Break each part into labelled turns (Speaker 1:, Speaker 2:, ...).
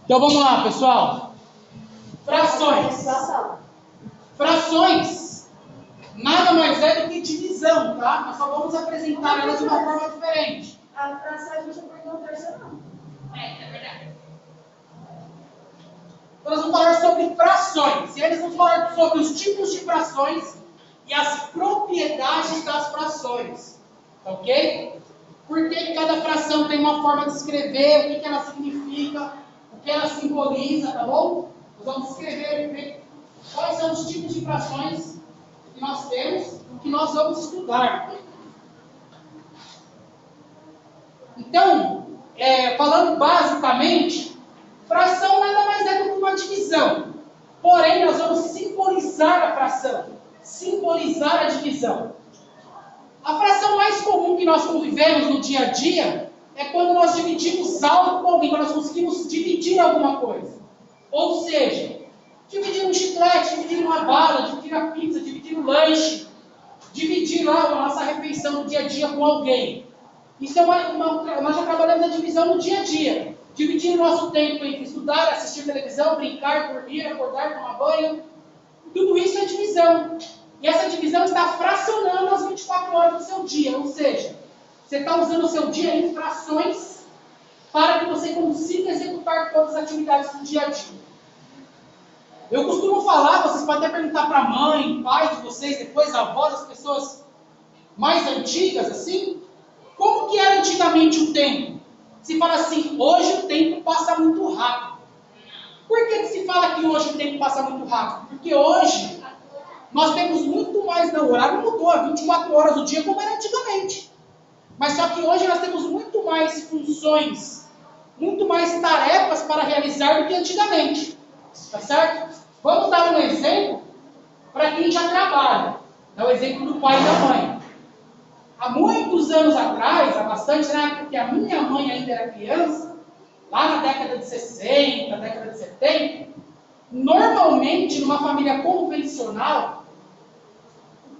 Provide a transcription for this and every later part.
Speaker 1: Então vamos lá, pessoal. Frações. Frações nada mais é do que divisão, tá? Nós só vamos apresentar elas de uma forma diferente.
Speaker 2: A fração a gente aprendeu no terceiro não.
Speaker 3: É verdade.
Speaker 1: Então nós vamos falar sobre frações. E eles vão falar sobre os tipos de frações e as propriedades das frações. Ok? Porque cada fração tem uma forma de escrever, o que ela significa, o que ela simboliza, tá bom? Nós vamos escrever e ver quais são os tipos de frações que nós temos e o que nós vamos estudar. Então, falando basicamente, fração nada mais é do que uma divisão. Porém, nós vamos simbolizar a fração, simbolizar a divisão. A fração mais comum que nós convivemos no dia a dia é quando nós dividimos algo com alguém, quando nós conseguimos dividir alguma coisa. Ou seja, dividir um chiclete, dividir uma bala, dividir a pizza, dividir o lanche, dividir lá a nossa refeição no dia a dia com alguém. Isso é nós já trabalhamos a divisão no dia a dia. Dividir o nosso tempo entre estudar, assistir televisão, brincar, dormir, acordar, tomar banho. Tudo isso é divisão. E essa divisão está fracionando as 24 horas do seu dia. Ou seja, você está usando o seu dia em frações para que você consiga executar todas as atividades do dia a dia. Eu costumo falar, vocês podem até perguntar para a mãe, pai de vocês, depois a avó, das pessoas mais antigas, assim, como que era antigamente o tempo? Se fala assim, hoje o tempo passa muito rápido. Por que se fala que hoje o tempo passa muito rápido? Porque hoje nós temos muito mais, não, o horário mudou, 24 horas do dia como era antigamente. Mas só que hoje nós temos muito mais funções, muito mais tarefas para realizar do que antigamente. Tá certo? Vamos dar um exemplo para quem já trabalha. É o exemplo do pai e da mãe. Há muitos anos atrás, há bastante, na época que a minha mãe ainda era criança, lá na década de 60, década de 70, normalmente, numa família convencional,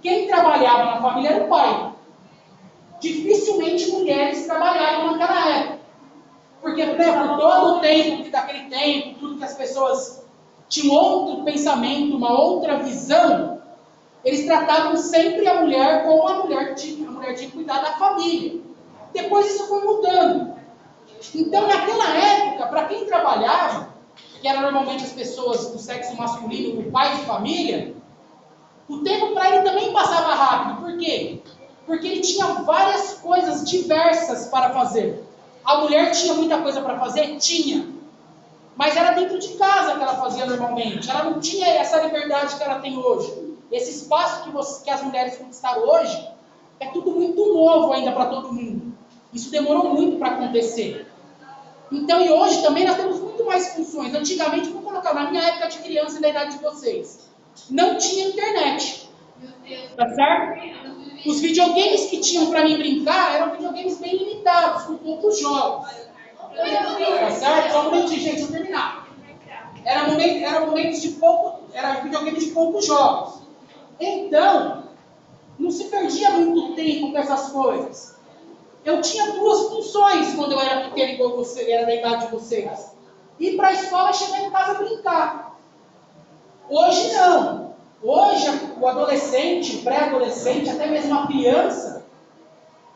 Speaker 1: quem trabalhava na família era o pai. Dificilmente mulheres trabalhavam naquela época. Porque, por todo o tempo, daquele tempo, tudo que as pessoas tinham outro pensamento, uma outra visão, eles tratavam sempre a mulher como a mulher tinha que cuidar da família. Depois isso foi mudando. Então, naquela época, para quem trabalhava, que eram normalmente as pessoas do sexo masculino, o pai de família, o tempo para ele também passava rápido. Por quê? Porque ele tinha várias coisas diversas para fazer. A mulher tinha muita coisa para fazer? Tinha. Mas era dentro de casa que ela fazia normalmente. Ela não tinha essa liberdade que ela tem hoje. Esse espaço que as mulheres conquistaram hoje é tudo muito novo ainda para todo mundo. Isso demorou muito para acontecer. Então, e hoje também nós temos muito mais funções. Antigamente, vou colocar na minha época de criança e da idade de vocês, não tinha internet. Tá certo? Os videogames que tinham para mim brincar eram videogames bem limitados, com poucos jogos. Tá certo? Só um momentinho, gente, deixa eu terminar. Era videogame de poucos jogos. Então, não se perdia muito tempo com essas coisas. Eu tinha duas funções quando eu era pequeno, igual você, era da idade de vocês. Ir para a escola e chegar em casa brincar. Hoje não. Hoje o adolescente, o pré-adolescente, até mesmo a criança,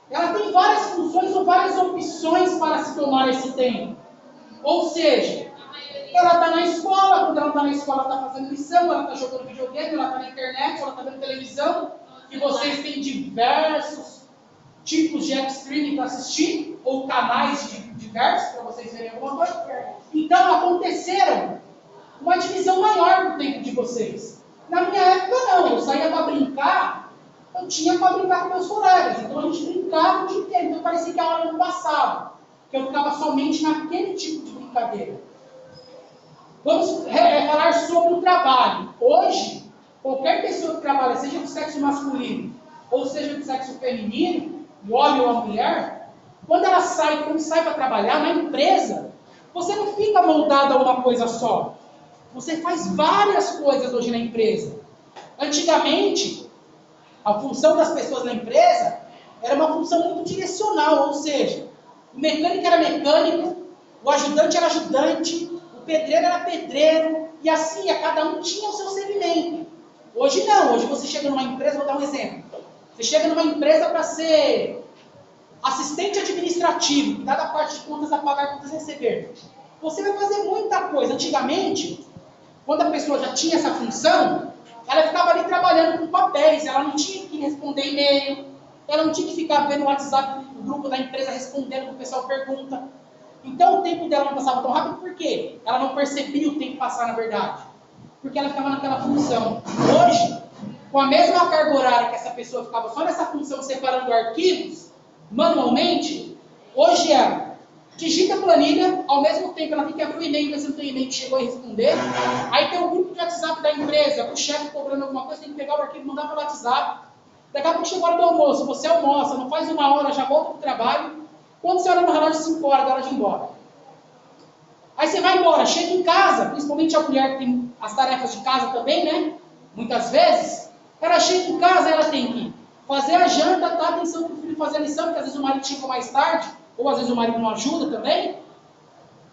Speaker 1: ela tem várias funções ou várias opções para se tomar esse tempo. Ou seja, ela está na escola, quando ela está na escola, ela está fazendo lição, ela está jogando videogame, ela está na internet, ela está vendo televisão, e vocês têm diversos tipos de streaming para assistir, ou canais diversos para vocês verem alguma coisa. Então aconteceram uma divisão maior do tempo de vocês. Na minha época não, eu saía para brincar, eu tinha para brincar com meus colegas, então a gente brincava o dia inteiro, então parecia que a hora não passava, que eu ficava somente naquele tipo de brincadeira. Vamos falar sobre o trabalho. Hoje, qualquer pessoa que trabalha, seja do sexo masculino ou seja do sexo feminino, o homem ou a mulher, quando sai para trabalhar na empresa, você não fica moldado a uma coisa só. Você faz várias coisas hoje na empresa. Antigamente, a função das pessoas na empresa era uma função muito direcional, ou seja, o mecânico era mecânico, o ajudante era ajudante, o o pedreiro era pedreiro, e assim, cada um tinha o seu segmento. Hoje não, hoje você chega numa empresa, vou dar um exemplo. Você chega numa empresa para ser assistente administrativo, cuidar da parte de contas a pagar, contas a receber. Você vai fazer muita coisa. Antigamente, quando a pessoa já tinha essa função, ela ficava ali trabalhando com papéis, ela não tinha que responder e-mail, ela não tinha que ficar vendo o WhatsApp do grupo da empresa respondendo o que o pessoal pergunta. Então o tempo dela não passava tão rápido, por quê? Ela não percebia o tempo passar na verdade. Porque ela ficava naquela função. Hoje, com a mesma carga horária que essa pessoa ficava só nessa função separando arquivos, manualmente, hoje ela digita a planilha, ao mesmo tempo ela tem que abrir o e-mail, ver se não tem e-mail que chegou e responder. Aí tem o grupo de WhatsApp da empresa, o chefe cobrando alguma coisa, tem que pegar o arquivo e mandar pelo WhatsApp. Daqui a pouco chegou a hora do almoço, você almoça, não faz uma hora, já volta para o trabalho. Quando você olha no relógio, 5 horas, da hora de ir embora. Aí você vai embora, chega em casa, principalmente a mulher que tem as tarefas de casa também, né? Muitas vezes, ela chega em casa, ela tem que fazer a janta, dar atenção para o filho fazer a lição, porque às vezes o marido chega mais tarde, ou às vezes o marido não ajuda também.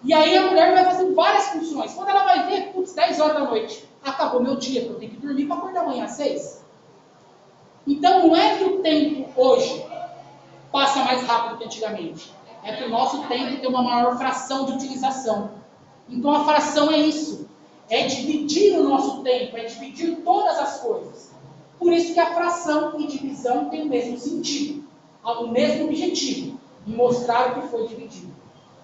Speaker 1: E aí a mulher vai fazendo várias funções. Quando ela vai ver, putz, 10 horas da noite, acabou meu dia, eu tenho que dormir para acordar amanhã às 6. Então não é que o tempo hoje passa mais rápido que antigamente. É que o nosso tempo tem uma maior fração de utilização. Então a fração é isso. É dividir o nosso tempo, é dividir todas as coisas. Por isso que a fração e divisão têm o mesmo sentido, o mesmo objetivo, em mostrar o que foi dividido.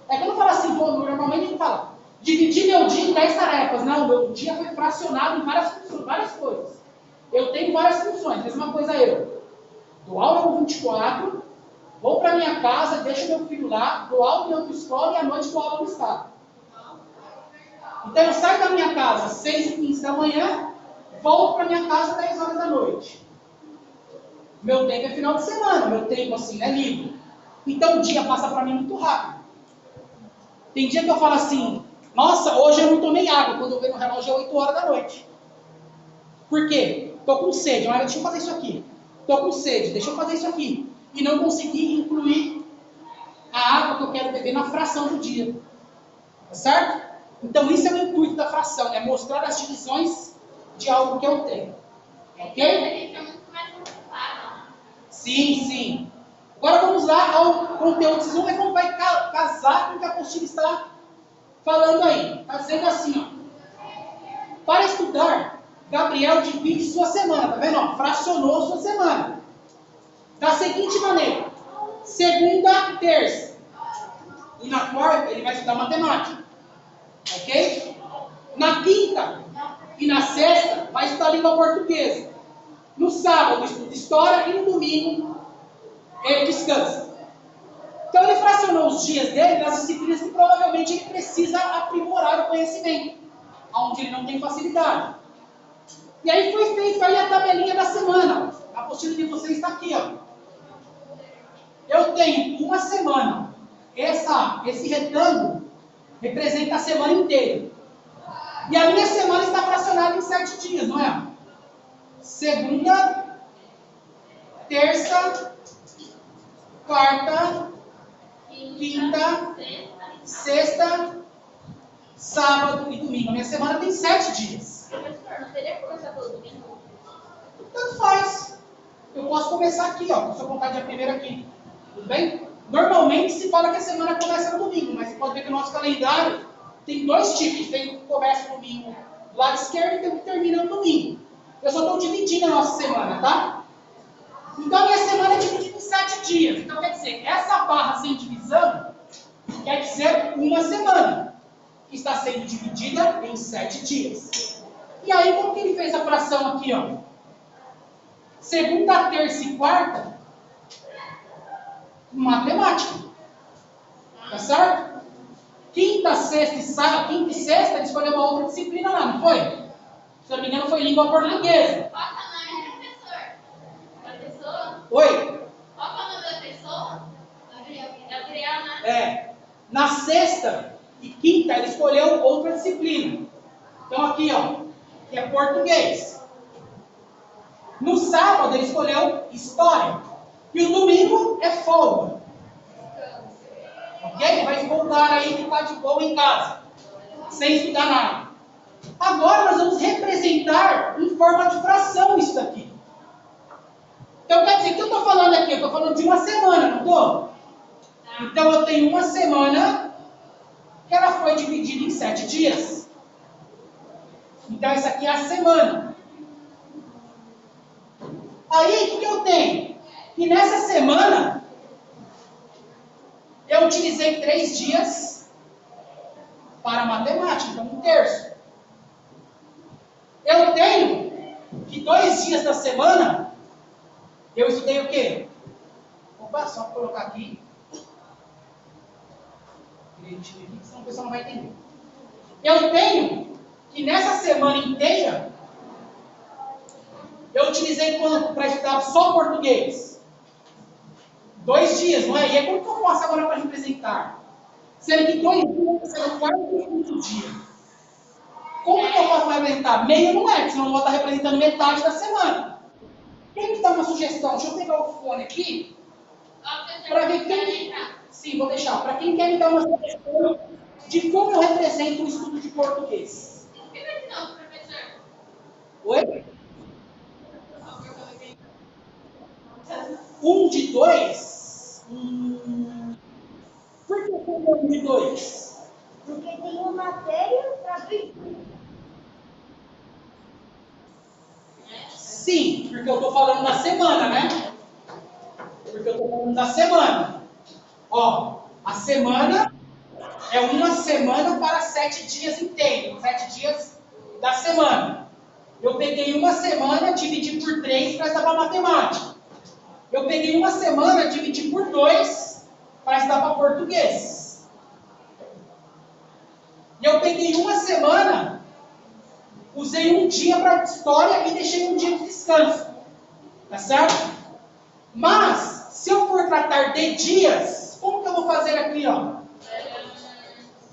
Speaker 1: É quando eu falo assim, normalmente a gente fala, dividir meu dia em 10 tarefas. Não, meu dia foi fracionado em várias funções, várias coisas. Eu tenho várias funções, mesma coisa eu. Dou aula no 24, vou para minha casa, deixo meu filho lá, dou aula em outra escola e à noite dou aula no estado. Então eu saio da minha casa às 6h15 da manhã, volto para minha casa às 10 horas da noite. Meu tempo é final de semana, meu tempo assim é livre. Então o dia passa para mim muito rápido. Tem dia que eu falo assim, nossa, hoje eu não tomei água, quando eu vejo no relógio é 8 horas da noite. Por quê? Estou com sede, mas deixa eu fazer isso aqui. Estou com sede, deixa eu fazer isso aqui. E não consegui incluir a água que eu quero beber na fração do dia. Tá certo? Então isso é o intuito da fração, é mostrar as divisões de algo que eu tenho. Ok? Sim, sim. Agora vamos lá ao conteúdo. Vocês vão ver como vai casar com o que a apostila está falando aí. Está dizendo assim, ó. Para estudar, Gabriel divide sua semana, tá vendo? Ó, fracionou sua semana. Da seguinte maneira: segunda, terça. E na quarta ele vai estudar matemática. Ok? Na quinta e na sexta vai estudar língua portuguesa. No sábado estuda história e no domingo ele descansa. Então ele fracionou os dias dele nas disciplinas que provavelmente ele precisa aprimorar o conhecimento, onde ele não tem facilidade. E aí foi feito aí a tabelinha da semana. A apostila de vocês está aqui, ó. Eu tenho uma semana. Esse retângulo representa a semana inteira. E a minha semana está fracionada em 7 dias, não é? Segunda, terça, quarta, quinta, sexta, sábado e domingo. A minha semana tem 7 dias.
Speaker 2: Professor, não teria que começar pelo domingo?
Speaker 1: Tanto faz. Eu posso começar aqui, ó. Se eu contar dia primeiro aqui. Tudo bem? Normalmente se fala que a semana começa no domingo, mas você pode ver que o nosso calendário tem 2 tipos. Tem um que começa no domingo do lado esquerdo e tem um que termina no domingo. Eu só estou dividindo a nossa semana, tá? Então a minha semana é dividida em 7 dias. Então quer dizer, essa barra sem divisão quer dizer uma semana, que está sendo dividida em 7 dias. E aí como que ele fez a fração aqui, ó? Segunda, terça e quarta, matemática. Tá certo? Quinta, sexta e sábado, quinta e sexta, ele escolheu uma outra disciplina lá, não foi? Se não me engano, foi língua portuguesa.
Speaker 2: Qual é o nome da professor? Da pessoa?
Speaker 1: Oi?
Speaker 2: Qual é o nome da pessoa? Gabriel, né?
Speaker 1: É. Na sexta e quinta, ele escolheu outra disciplina. Então aqui, ó, que é português. No sábado, ele escolheu história. E o domingo é folga. Ok? Ele vai voltar aí e ficar de boa em casa. sem estudar nada. Agora nós vamos representar em forma de fração isso daqui. Então quer dizer, o que eu estou falando aqui? Eu estou falando de uma semana, não estou? Então eu tenho uma semana que ela foi dividida em 7 dias. Então essa aqui é a semana. Aí o que eu tenho? Que nessa semana eu utilizei 3 dias para a matemática, então 1/3. Eu tenho que 2 dias da semana eu estudei o quê? Opa, só colocar aqui. Senão o pessoal não vai entender. Eu tenho que nessa semana inteira eu utilizei para estudar só português. 2 dias, não é? E aí como que eu faço agora para representar? Sendo que 2 dias vai ser o quarto e quinto dia. Como que eu faço para representar? Meio não é, senão eu vou estar representando metade da semana. Quem que dá uma sugestão? Deixa eu pegar o fone aqui. Para ver quem... Sim, vou deixar. Para quem quer me dar uma sugestão de como eu represento o estudo de português.
Speaker 2: Escreve de novo, professor.
Speaker 1: Oi? 1 de 2? Por que 1 de 2?
Speaker 3: Porque tem uma matéria para ver.
Speaker 1: Sim, porque eu estou falando da semana, né? Porque eu estou falando da semana. Ó, a semana é uma semana para 7 dias inteiros. 7 dias da semana. Eu peguei uma semana, dividi por 3 para estudar para matemática. Eu peguei uma semana, dividi por 2 para estudar para português. E eu peguei uma semana, usei um dia para história e deixei um dia de descanso. Tá certo? Mas, se eu for tratar de dias, como que eu vou fazer aqui, ó?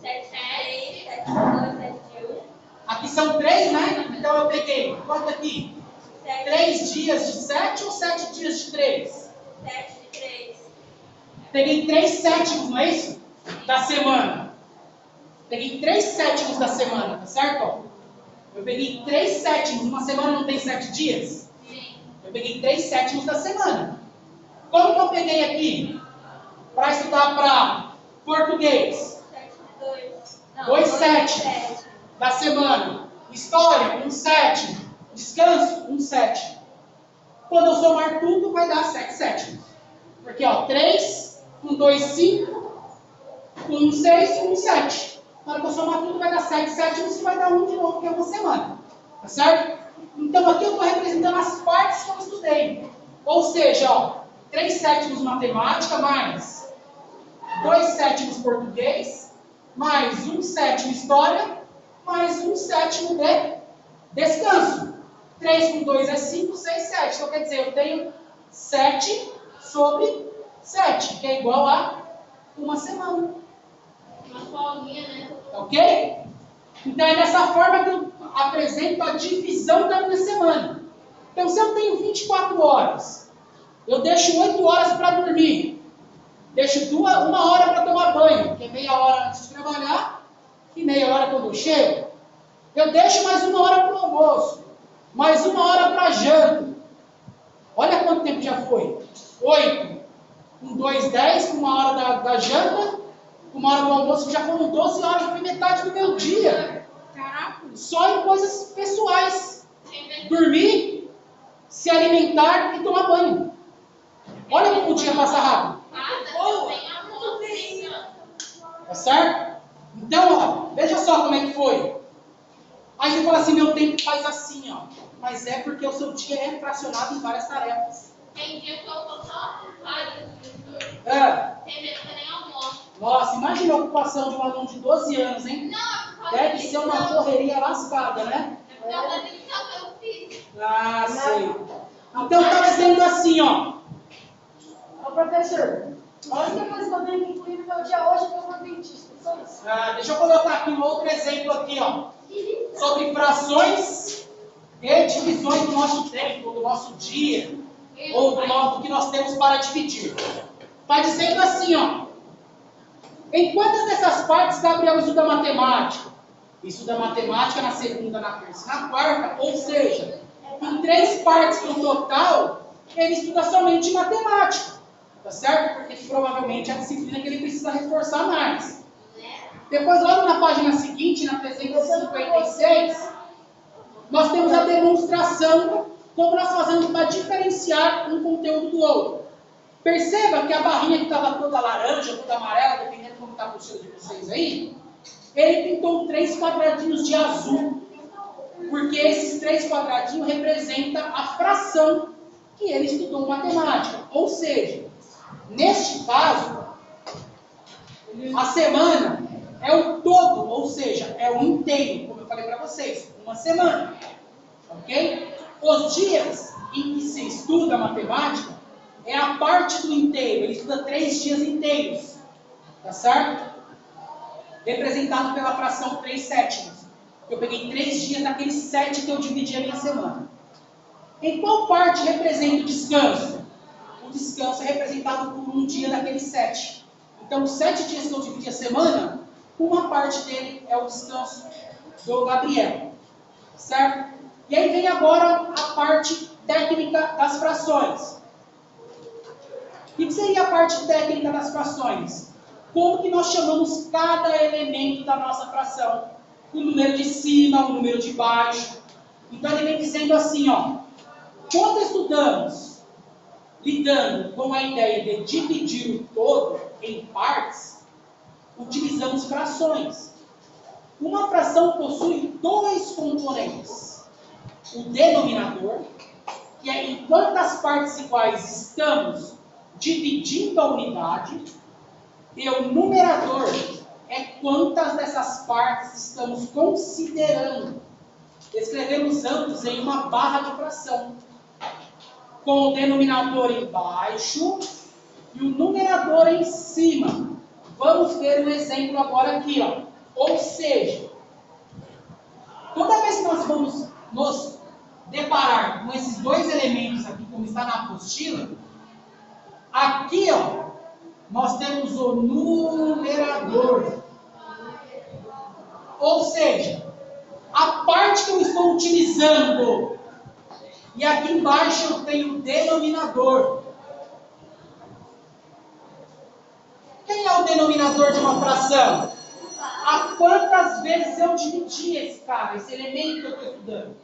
Speaker 2: 7, 7, 2, 7, 1.
Speaker 1: Aqui são 3, né? Então eu peguei, quanto aqui? 3 dias de 7 ou 7 dias de 3?
Speaker 2: 7 de 3.
Speaker 1: Peguei 3 sétimos, não é isso? Da semana. Peguei 3 sétimos da semana, tá certo? Ó, eu peguei 3 sétimos, uma semana não tem 7 dias?
Speaker 2: Sim.
Speaker 1: Eu peguei 3 sétimos da semana. Como que eu peguei aqui? Para estudar para português?
Speaker 2: 7 de 2.
Speaker 1: 2 sétimos da semana. História, 1 sétimo. Descanso, 1 sétimo. Quando eu somar tudo, vai dar 7 sétimos. Porque, ó, 3, com 2, 5, com 1, 6, com 1, 7. Na hora que eu somar tudo, vai dar 7 sétimos e vai dar 1 de novo, que é uma semana. Tá certo? Então, aqui eu estou representando as partes que eu estudei. Ou seja, ó, 3 sétimos matemática, mais 2 sétimos português, mais 1 sétimo história, mais 1 sétimo de descanso. 3 com 2 é 5, 6, 7. Então, quer dizer, eu tenho 7 sobre 7, que é igual a uma semana.
Speaker 2: Uma folguinha, né?
Speaker 1: Ok? Então, é dessa forma que eu apresento a divisão da minha semana. Então, se eu tenho 24 horas, eu deixo 8 horas para dormir. Deixo 1 hora para tomar banho, que é meia hora antes de trabalhar e meia hora quando eu chego. Eu deixo mais 1 hora para o almoço, mais 1 hora para janta. Olha quanto tempo já foi. 8, com 2, 10, com 1 hora da janta, com 1 hora do almoço, que já foram 12 horas, já foi metade do meu dia.
Speaker 2: Caraca.
Speaker 1: Só em coisas pessoais. Dormir, se alimentar e tomar banho. Olha como o dia passa rápido. Tá certo? Então, ó, veja só como é que foi. Aí você fala assim, meu tempo faz assim, ó. Mas é porque o seu dia é fracionado em várias tarefas.
Speaker 2: Tem dia que eu tô só vários, professor.
Speaker 1: É.
Speaker 2: Tem dia que eu nem almoço.
Speaker 1: Nossa, imagina a ocupação de um aluno de 12 anos, hein?
Speaker 2: Não, é por causa
Speaker 1: Deve
Speaker 2: disso,
Speaker 1: ser uma
Speaker 2: não.
Speaker 1: correria lascada, né?
Speaker 2: É por causa disso que eu fiz.
Speaker 1: Ah, sei. Então tá dizendo assim, ó.
Speaker 3: Ô, professor, a única coisa que eu tenho que incluir no meu dia hoje é que eu vou ao dentista. Só isso.
Speaker 1: Deixa eu colocar aqui um outro exemplo aqui, ó. Sobre frações e divisões do nosso tempo, do nosso dia, ou do que nós temos para dividir. Está dizendo assim, ó. Em quantas dessas partes Gabriel estuda matemática? Estuda matemática na segunda, na terça e na quarta, ou seja, em 3 partes no total, ele estuda somente matemática, tá certo? Porque provavelmente é a disciplina que ele precisa reforçar mais. Depois, logo na página seguinte, na 356, nós temos a demonstração, como nós fazemos para diferenciar um conteúdo do outro. Perceba que a barrinha que estava toda laranja, toda amarela, dependendo de como está a postura de vocês aí, ele pintou 3 quadradinhos de azul, porque esses 3 quadradinhos representam a fração que ele estudou matemática. Ou seja, neste caso, a semana é o todo, ou seja, é o inteiro, como eu falei para vocês, uma semana. Ok? Os dias em que se estuda matemática é a parte do inteiro, ele estuda 3 dias inteiros, tá certo? Representado pela fração 3/7. Eu peguei 3 dias daqueles 7 que eu dividi a minha semana. Em qual parte representa o descanso? O descanso é representado por um dia daqueles 7. Então, os 7 dias que eu dividi a semana, uma parte dele é o descanso do Gabriel. Certo? E aí vem agora a parte técnica das frações. O que seria a parte técnica das frações? Como que nós chamamos cada elemento da nossa fração? O número de cima, o número de baixo. Então ele vem dizendo assim, ó. Quando estudamos, lidando com a ideia de dividir o todo em partes, utilizamos frações. Uma fração possui 2 componentes. O denominador, que é em quantas partes iguais estamos dividindo a unidade, e o numerador é quantas dessas partes estamos considerando. Escrevemos ambos em uma barra de fração, com o denominador embaixo e o numerador em cima. Vamos ver um exemplo agora aqui, ó. Ou seja, toda vez que nós vamos nos deparar com esses 2 elementos aqui, como está na apostila, aqui, ó, nós temos o numerador. Ou seja, a parte que eu estou utilizando. E aqui embaixo eu tenho o denominador. Quem é o denominador de uma fração? A quantas vezes eu dividi esse elemento que eu estou estudando.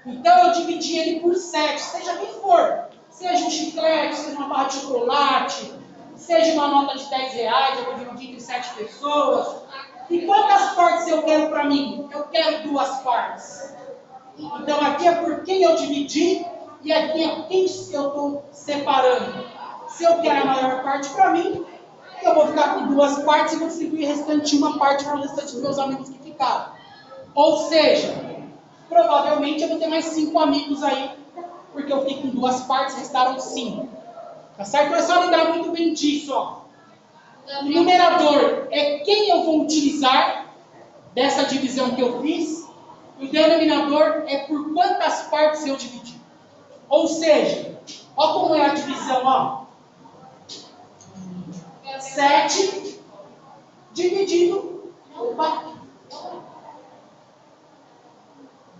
Speaker 1: Então eu dividi ele por 7, seja quem for. Seja um chiclete, seja uma barra de chocolate, seja uma nota de 10 reais, eu vou dividir entre 7 pessoas. E quantas partes eu quero para mim? Eu quero 2 partes. Então aqui é por quem eu dividi e aqui é quem eu estou separando. Se eu quero a maior parte para mim, eu vou ficar com 2 partes e vou distribuir o restante uma parte para o restante dos meus amigos que ficaram. Ou seja, provavelmente eu vou ter mais 5 amigos aí, porque eu fiquei com 2 partes, restaram 5. Tá certo? Então é só lembrar muito bem disso, ó. O numerador é quem eu vou utilizar dessa divisão que eu fiz. O denominador é por quantas partes eu dividi. Ou seja, ó como é a divisão, ó. 7 dividido. Opa!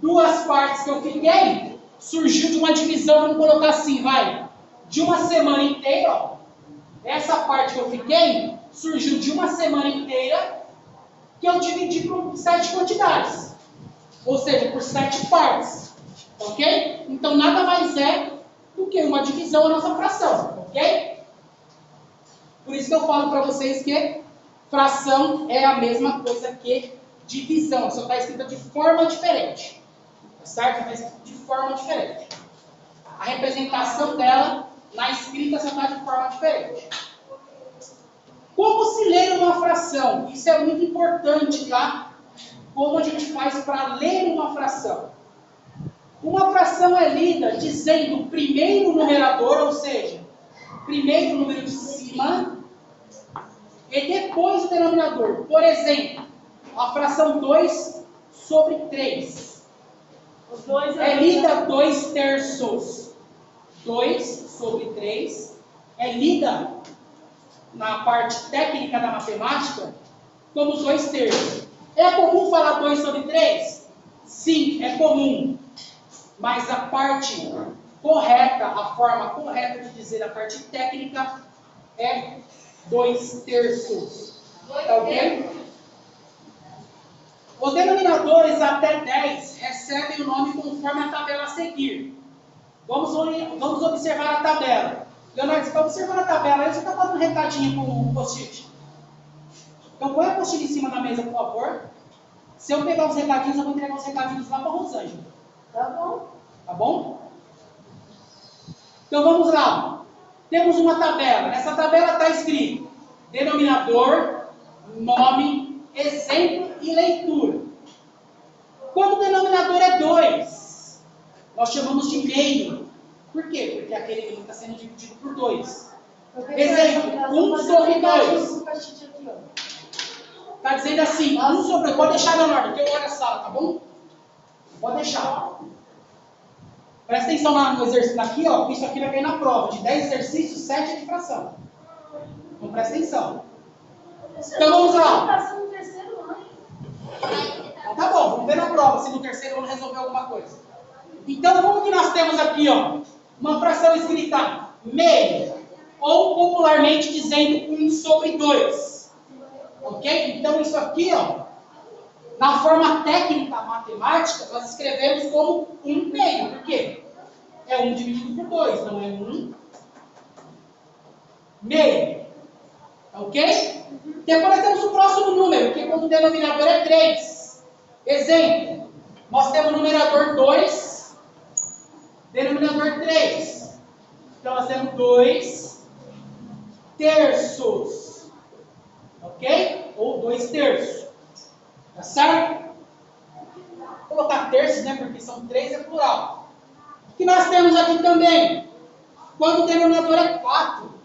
Speaker 1: 2 partes que eu fiquei, surgiu de uma divisão, vamos colocar assim, vai. De uma semana inteira, ó. Essa parte que eu fiquei, surgiu de uma semana inteira, que eu dividi por 7 quantidades. Ou seja, por 7 partes. Ok? Então, nada mais é do que uma divisão da nossa fração. Ok? Por isso que eu falo para vocês que fração é a mesma coisa que divisão. Só está escrita de forma diferente. Tá certo? Está escrita de forma diferente. A representação dela na escrita só está de forma diferente. Como se lê uma fração? Isso é muito importante, tá? Como a gente faz para ler uma fração? Uma fração é lida dizendo o primeiro numerador, ou seja, primeiro número de cima, e depois o denominador. Por exemplo, a fração 2 sobre 3. É lida 2 terços. 2 sobre 3 é lida na parte técnica da matemática como 2 terços. É comum falar 2 sobre 3? Sim, é comum. Mas a parte correta, a forma correta de dizer a parte técnica é 2/3. Tá ok? Os denominadores até 10 recebem o nome conforme a tabela a seguir. Vamos observar a tabela. Leonardo, você está observando a tabela aí, você está fazendo um recadinho com o post-it. Então põe a post-it em cima da mesa, por favor. Se eu pegar os recadinhos, eu vou entregar os recadinhos lá para a Rosângela.
Speaker 3: Tá bom.
Speaker 1: Tá bom? Então vamos lá. Temos uma tabela. Nessa tabela está escrito denominador, nome, exemplo e leitura. Quando o denominador é 2, nós chamamos de meio. Por quê? Porque aquele que está sendo dividido por 2. Exemplo, 1 sobre 2. Está dizendo assim, 1 sobre 2. Pode deixar, Leonardo, que eu olho a sala, tá bom? Pode deixar. Presta atenção no exercício aqui, ó, porque isso aqui vai cair na prova. De 10 exercícios, 7 é de fração. Então presta atenção. Então vamos lá. Então tá bom, vamos ver na prova se no terceiro vamos resolver alguma coisa. Então como que nós temos aqui, ó, uma fração escrita meio, ou popularmente dizendo 1 sobre 2. Ok? Então isso aqui, ó, na forma técnica matemática, nós escrevemos como 1 meio. Por quê? É 1 dividido por 2, então é 1 meio. Ok? Depois nós temos o próximo número, que é quando o denominador é 3. Exemplo, nós temos o numerador 2, denominador 3. Então nós temos 2/3. Ok? Ou 2/3. Tá certo? Vou colocar terços, né? Porque são 3 é plural. O que nós temos aqui também? Quando o denominador é 4.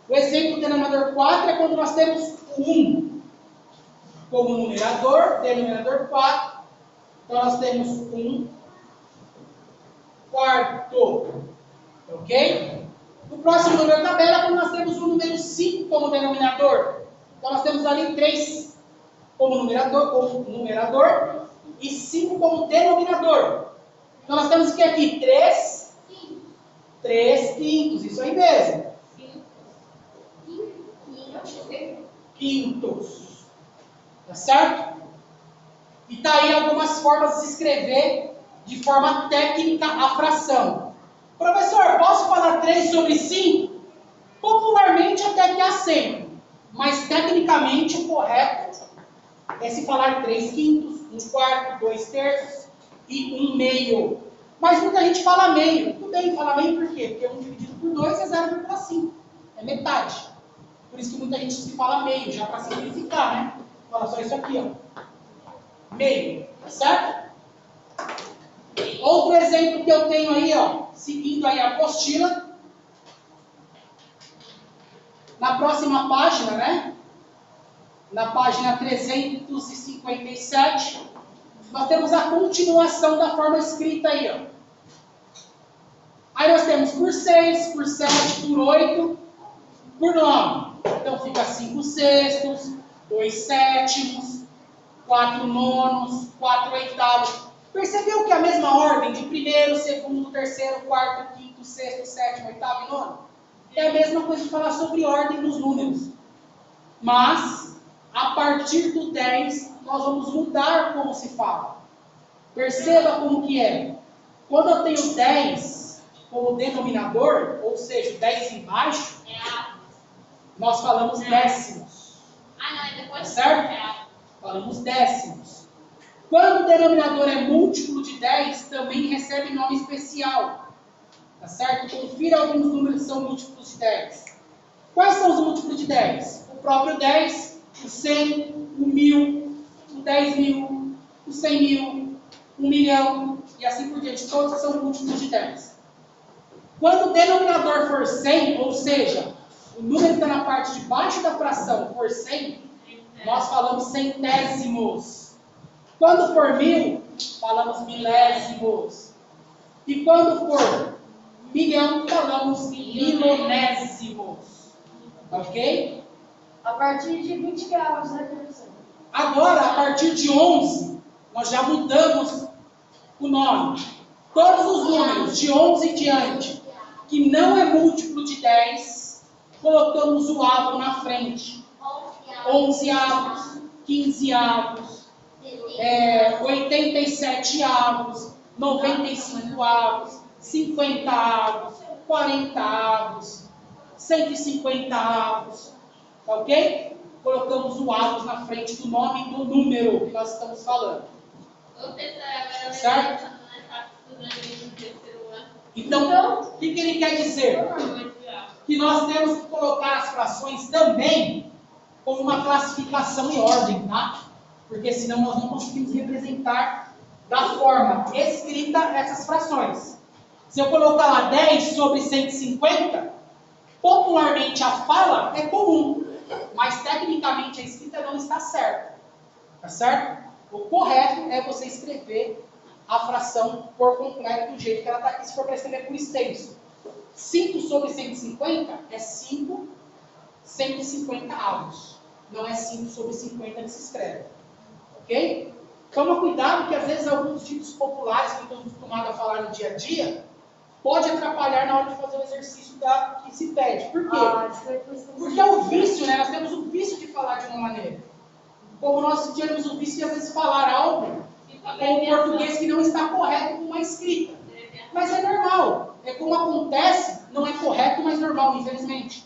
Speaker 1: O exemplo do denominador 4 é quando nós temos 1 como numerador, denominador 4. Então nós temos 1/4. Ok? O próximo número da tabela é quando nós temos o número 5 como denominador. Então nós temos ali 3 como numerador e 5 como denominador. Então nós temos que aqui 3 quintos, isso aí mesmo. Quintos. Tá certo? E tá aí algumas formas de se escrever de forma técnica a fração. Professor, posso falar 3 sobre 5? Popularmente até que aceito, mas tecnicamente o correto é se falar 3 quintos, 1/4, 2/3 e 1 meio. Mas muita gente fala meio. Tudo bem, fala meio por quê? Porque 1 dividido por 2 é 0,5. É metade. Por isso que muita gente se fala meio, já para simplificar, né? Fala só isso aqui, ó. Meio, tá certo? Outro exemplo que eu tenho aí, ó, seguindo aí a apostila. Na próxima página, né? Na página 357, nós temos a continuação da forma escrita aí, ó. Aí nós temos por 6, por 7, por 8, por 9. Então fica 5/6, 2/7, 4/9, 4/8. Percebeu que a mesma ordem de primeiro, segundo, terceiro, quarto, quinto, sexto, sétimo, oitavo e nono? É a mesma coisa de falar sobre ordem nos números. Mas, a partir do 10, nós vamos mudar como se fala. Perceba como que é. Quando eu tenho 10 como denominador, ou seja, 10 embaixo, nós falamos décimos.
Speaker 2: Não, é depois.
Speaker 1: Certo? Falamos décimos. Quando o denominador é múltiplo de 10, também recebe nome especial. Tá certo? Confira alguns números que são múltiplos de 10. Quais são os múltiplos de 10? O próprio 10, o 100, o 1000, o 10.000, o 100.000, 1 milhão e assim por diante. Todos são múltiplos de 10. Quando o denominador for 100, ou seja, o número que está na parte de baixo da fração for 100, nós falamos centésimos. Quando for 1000, falamos milésimos. E quando for milhão, falamos milonésimos. Ok?
Speaker 3: A partir de 20 graus, né, professor?
Speaker 1: Agora, a partir de 11, nós já mudamos o nome. Todos os números de 11 em diante, que não é múltiplo de 10, colocamos o avo na frente. 11 avos, 15 avos, 87 avos, 95 avos, 50 avos, 40 avos, 150 avos, tá ok? Colocamos o avos na frente do nome e do número que nós estamos falando. Certo? Então, o que ele quer dizer? Que nós temos que colocar as frações também com uma classificação e ordem, tá? Porque senão nós não conseguimos representar da forma escrita essas frações. Se eu colocar lá 10 sobre 150, popularmente a fala é comum, mas tecnicamente a escrita não está certa. Tá certo? O correto é você escrever a fração por completo do jeito que ela está aqui, se for para escrever por extenso. 5 sobre 150 é 5 150 avos. Não é 5 sobre 50 que se escreve. Ok? Toma cuidado que às vezes alguns ditos populares que estão acostumados a falar no dia a dia pode atrapalhar na hora de fazer o exercício que se pede. Por quê? Porque é o vício, né? Nós temos o vício de falar de uma maneira. Como nós temos o vício de às vezes falar algo com o português que não está correto com uma escrita. Mas é normal. É como acontece, não é correto, mas normal, infelizmente.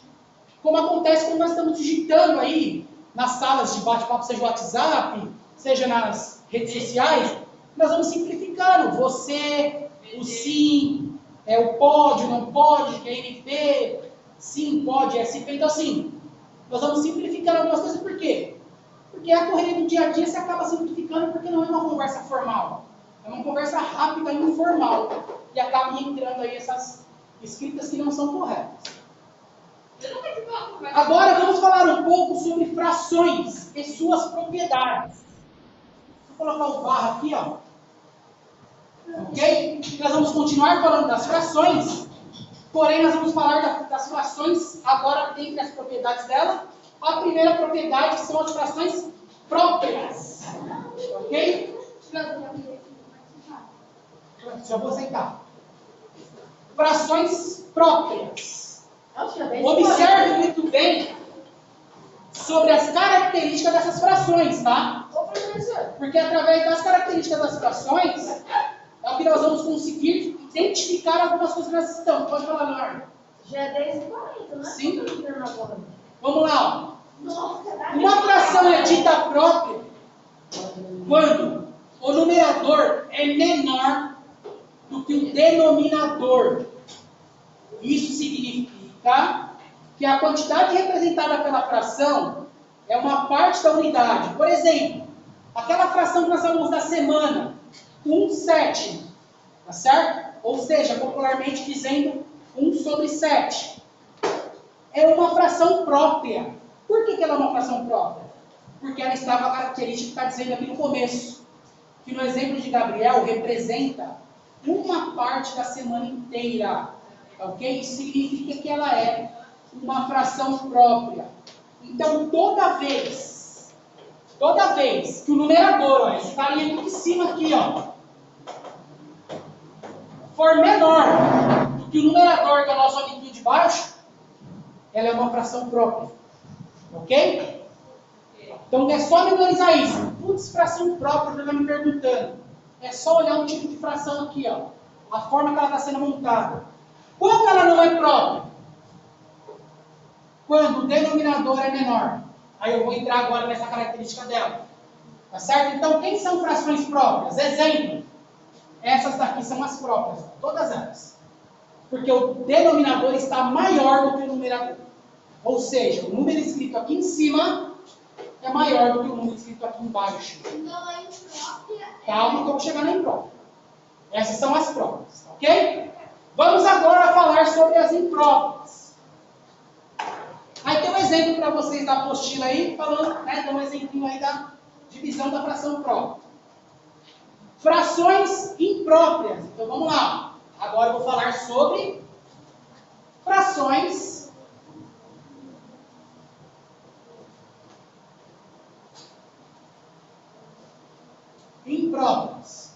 Speaker 1: Como acontece quando nós estamos digitando aí nas salas de bate-papo, seja o WhatsApp, seja nas redes sociais, nós vamos simplificando. Você, o sim, o pode, o não pode, QNP, sim, pode, SP. Então, assim, nós vamos simplificando algumas coisas. Por quê? Porque a correria do dia a dia se acaba simplificando porque não é uma conversa formal. É uma conversa rápida e informal. E acaba entrando aí essas escritas que não são corretas. Agora vamos falar um pouco sobre frações e suas propriedades. Vou colocar o barra aqui, ó. Ok? Nós vamos continuar falando das frações, porém nós vamos falar das frações agora dentre as propriedades dela. A primeira propriedade são as frações próprias. Ok? Já vou aceitar. Frações próprias. Observe muito bem sobre as características dessas frações, tá? Porque através das características das frações é que nós vamos conseguir identificar algumas coisas que nós estamos. Pode falar, Leonardo.
Speaker 3: Já é 10h40, né?
Speaker 1: Sim. Vamos lá. Uma fração é dita própria quando o numerador é menor do que o denominador. Isso significa que a quantidade representada pela fração é uma parte da unidade. Por exemplo, aquela fração que nós falamos da semana, 1/7, tá certo? Ou seja, popularmente dizendo 1 sobre 7. É uma fração própria. Por que ela é uma fração própria? Porque ela está com a característica que está dizendo aqui no começo, que no exemplo de Gabriel representa uma parte da semana inteira. Ok? Isso significa que ela é uma fração própria. Então, toda vez que o numerador, ó, esse carinha aqui de cima aqui, ó, for menor do que o numerador que é o nosso amiguinho de baixo, ela é uma fração própria. Ok? Então, é só memorizar isso. Putz, fração própria, você está me perguntando. É só olhar o tipo de fração aqui, ó. A forma que ela está sendo montada. Quando ela não é própria? Quando o denominador é menor. Aí eu vou entrar agora nessa característica dela. Tá certo? Então, quem são frações próprias? Exemplo. Essas daqui são as próprias. Todas elas. Porque o denominador está maior do que o numerador. Ou seja, o número escrito aqui em cima é maior do que o número escrito aqui embaixo.
Speaker 2: Então, a imprópria
Speaker 1: Calma que eu vou chegar na imprópria. Essas são as próprias. Ok? Vamos agora falar sobre as impróprias. Aí tem um exemplo para vocês da apostila aí, falando, né, dá um exemplinho aí da divisão da fração própria. Frações impróprias. Então vamos lá. Agora eu vou falar sobre frações impróprias.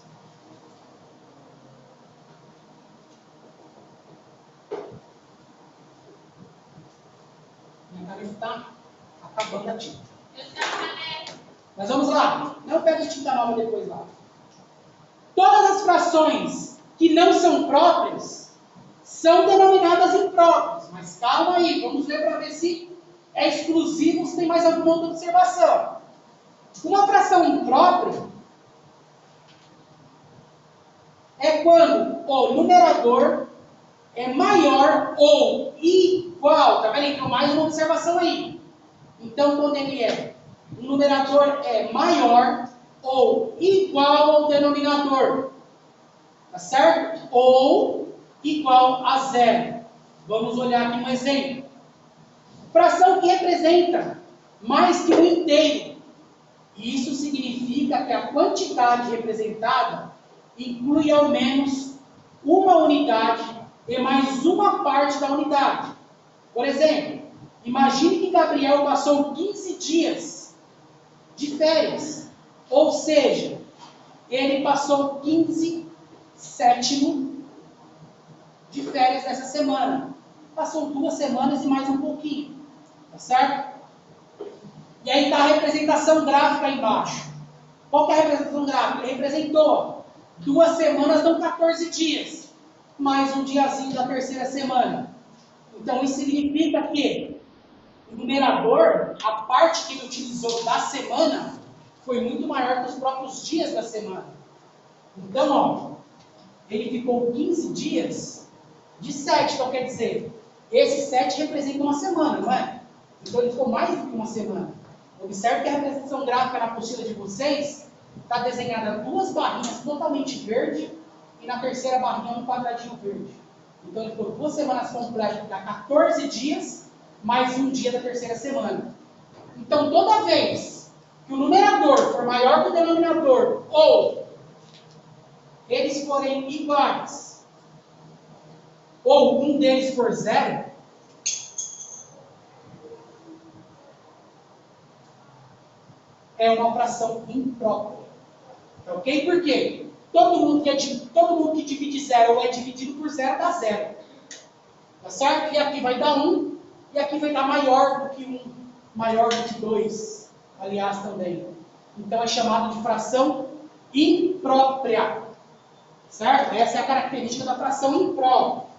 Speaker 1: Minha caneta está acabando a tinta. Mas vamos lá. Não pega tinta nova depois lá. Todas as frações que não são próprias são denominadas impróprias. Mas calma aí, vamos ver para ver se é exclusivo, se tem mais alguma outra observação. Uma fração imprópria é quando o numerador é maior ou igual. Tá vendo? Então, mais uma observação aí. Então, quando ele é, o numerador é maior ou igual ao denominador. Tá certo? Ou igual a zero. Vamos olhar aqui um exemplo. Fração que representa mais que um inteiro. Isso significa que a quantidade representada inclui ao menos uma unidade e mais uma parte da unidade. Por exemplo, imagine que Gabriel passou 15 dias de férias. Ou seja, ele passou 15 sétimo de férias nessa semana. Passou 2 semanas e mais um pouquinho. Tá certo? E aí está a representação gráfica aí embaixo. Qual que é a representação gráfica? Ele representou 2 semanas dão 14 dias. Mais um diazinho da terceira semana. Então isso significa que o numerador, a parte que ele utilizou da semana, foi muito maior que os próprios dias da semana. Então, ó, ele ficou 15 dias de 7. Então quer dizer, esse 7 representa uma semana, não é? Então ele ficou mais do que uma semana. Observe que a representação gráfica na apostila de vocês está desenhada 2 barrinhas totalmente verde e na terceira barrinha um quadradinho verde. Então ele ficou 2 semanas completas, dá 14 dias, mais um dia da terceira semana. Então toda vez que o numerador for maior que o denominador ou eles forem iguais ou um deles for zero, é uma fração imprópria. Ok? Por quê? Todo mundo que divide zero ou é dividido por zero dá zero. Tá certo? E aqui vai dar 1, e aqui vai dar maior do que 1, maior do que 2, aliás, também. Então é chamado de fração imprópria. Certo? Essa é a característica da fração imprópria.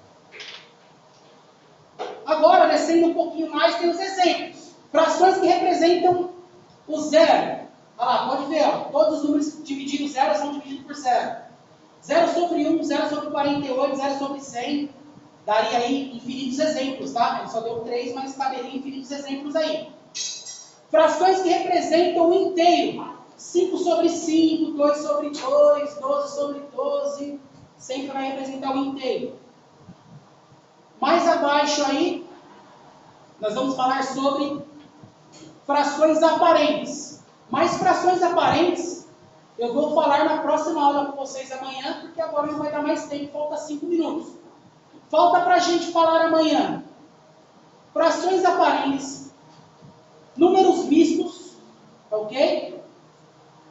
Speaker 1: Agora, descendo um pouquinho mais, tem os exemplos. Frações que representam o zero. Olha lá, pode ver, ó, todos os números divididos zero são divididos por zero. 0 sobre 1, 0 sobre 48, 0 sobre 100. Daria aí infinitos exemplos, tá? Ele só deu 3, mas caberia infinitos exemplos aí. Frações que representam o inteiro. 5 sobre 5, 2 sobre 2, 12 sobre 12. Sempre vai representar o inteiro. Mais abaixo aí, nós vamos falar sobre frações aparentes. Mas frações aparentes, eu vou falar na próxima aula com vocês amanhã, porque agora não vai dar mais tempo, falta 5 minutos. Falta para a gente falar amanhã. Frações aparentes, números mistos, ok?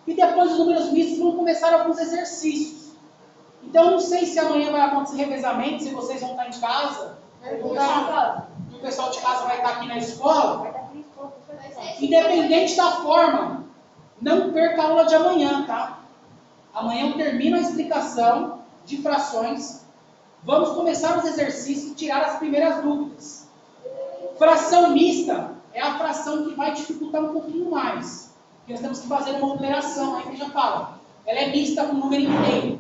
Speaker 1: E depois dos números mistos vão começar alguns exercícios. Então, não sei se amanhã vai acontecer revezamento, se vocês vão estar em casa, o pessoal de casa vai estar aqui na escola. Independente da forma, não perca a aula de amanhã, tá? Amanhã eu termino a explicação de frações. Vamos começar os exercícios e tirar as primeiras dúvidas. Fração mista é a fração que vai dificultar um pouquinho mais. Porque nós temos que fazer uma operação, aí que já fala. Ela é mista com o número inteiro.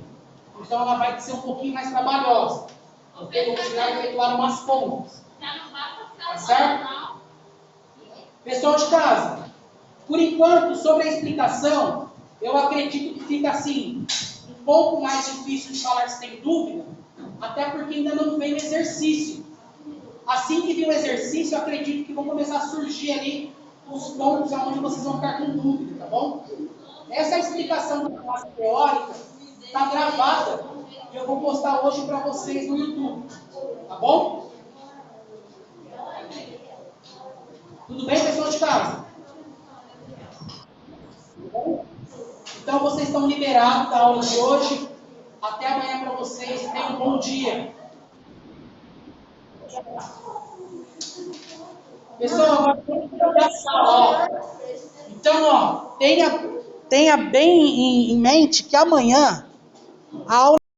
Speaker 1: Então ela vai ser um pouquinho mais trabalhosa. Porque eu vou precisar efetuar umas contas. Tá certo? Pessoal de casa, por enquanto, sobre a explicação, eu acredito que fica assim, um pouco mais difícil de falar se tem dúvida, até porque ainda não veio o exercício. Assim que vir o exercício, eu acredito que vão começar a surgir ali os pontos onde vocês vão ficar com dúvida, tá bom? Essa explicação da classe teórica está gravada e eu vou postar hoje para vocês no YouTube, tá bom? Tudo bem, pessoal de casa? Tudo bom? Então vocês estão liberados da aula de hoje. Até amanhã para vocês. Tenham um bom dia. Pessoal, agora vamos para a sala. Então, tenha bem em mente que amanhã a aula